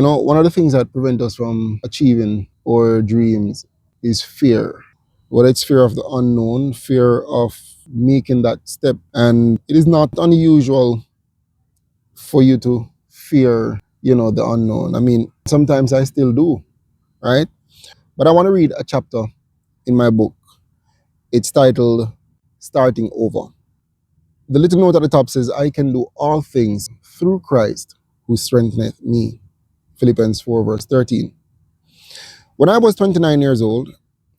One of the things that prevent us from achieving our dreams is fear. Whether it's fear of the unknown, fear of making that step. And it is not unusual for you to fear, the unknown. I mean, sometimes I still do, right? But I want to read a chapter in my book. It's titled Starting Over. The little note at the top says, I can do all things through Christ who strengtheneth me. Philippians 4, verse 13. When I was 29 years old,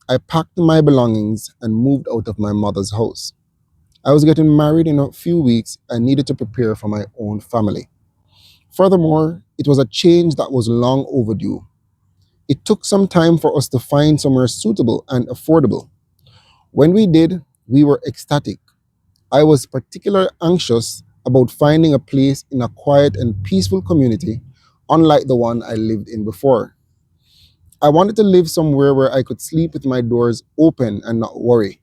I packed my belongings and moved out of my mother's house. I was getting married in a few weeks and needed to prepare for my own family. Furthermore, it was a change that was long overdue. It took some time for us to find somewhere suitable and affordable. When we did, we were ecstatic. I was particularly anxious about finding a place in a quiet and peaceful community, unlike the one I lived in before. I wanted to live somewhere where I could sleep with my doors open and not worry.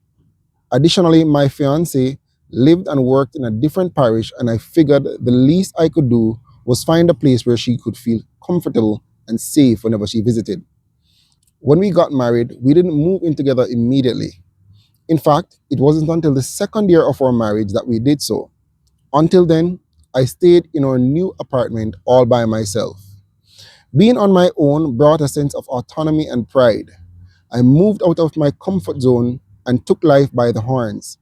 Additionally, my fiancée lived and worked in a different parish, and I figured the least I could do was find a place where she could feel comfortable and safe whenever she visited. When we got married, we didn't move in together immediately. In fact, it wasn't until the second year of our marriage that we did so. Until then, I stayed in our new apartment all by myself. Being on my own brought a sense of autonomy and pride. I moved out of my comfort zone and took life by the horns.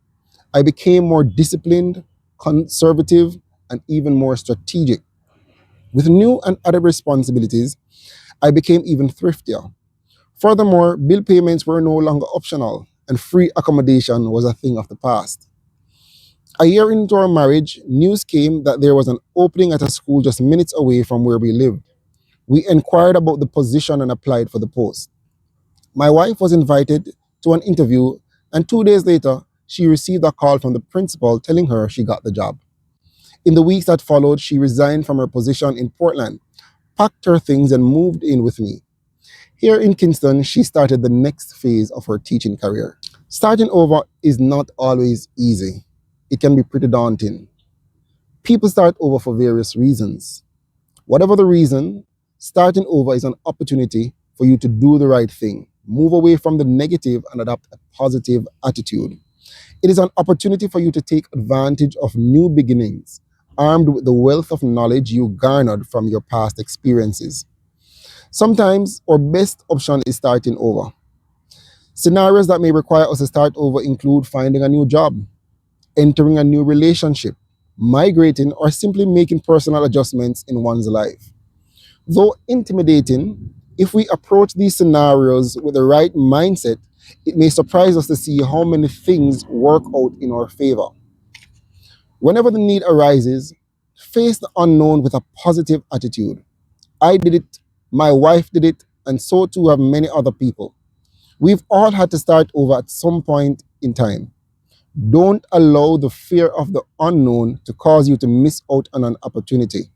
I became more disciplined, conservative, and even more strategic. With new and added responsibilities, I became even thriftier. Furthermore, bill payments were no longer optional, and free accommodation was a thing of the past. A year into our marriage, news came that there was an opening at a school just minutes away from where we lived. We inquired about the position and applied for the post. My wife was invited to an interview, and 2 days later, she received a call from the principal telling her she got the job. In the weeks that followed, she resigned from her position in Portland, packed her things, and moved in with me. Here in Kingston, she started the next phase of her teaching career. Starting over is not always easy. It can be pretty daunting. People start over for various reasons. Whatever the reason, starting over is an opportunity for you to do the right thing, move away from the negative and adopt a positive attitude. It is an opportunity for you to take advantage of new beginnings, armed with the wealth of knowledge you garnered from your past experiences. Sometimes our best option is starting over. Scenarios that may require us to start over include finding a new job, entering a new relationship, migrating, or simply making personal adjustments in one's life. Though intimidating, if we approach these scenarios with the right mindset, it may surprise us to see how many things work out in our favor. Whenever the need arises, face the unknown with a positive attitude. I did it, my wife did it, and so too have many other people. We've all had to start over at some point in time. Don't allow the fear of the unknown to cause you to miss out on an opportunity.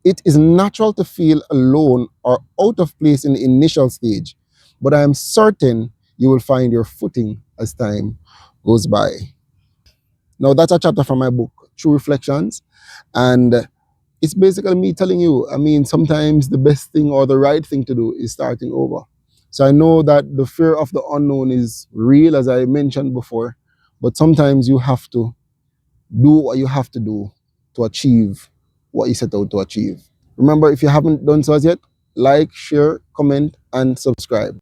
It is natural to feel alone or out of place in the initial stage, but I am certain you will find your footing as time goes by. Now, that's a chapter from my book, True Reflections. And it's basically me telling you, I mean, sometimes the best thing or the right thing to do is starting over. So I know that the fear of the unknown is real, as I mentioned before, but sometimes you have to do what you have to do to achieve what you set out to achieve. Remember, if you haven't done so as yet, like, share, comment, and subscribe.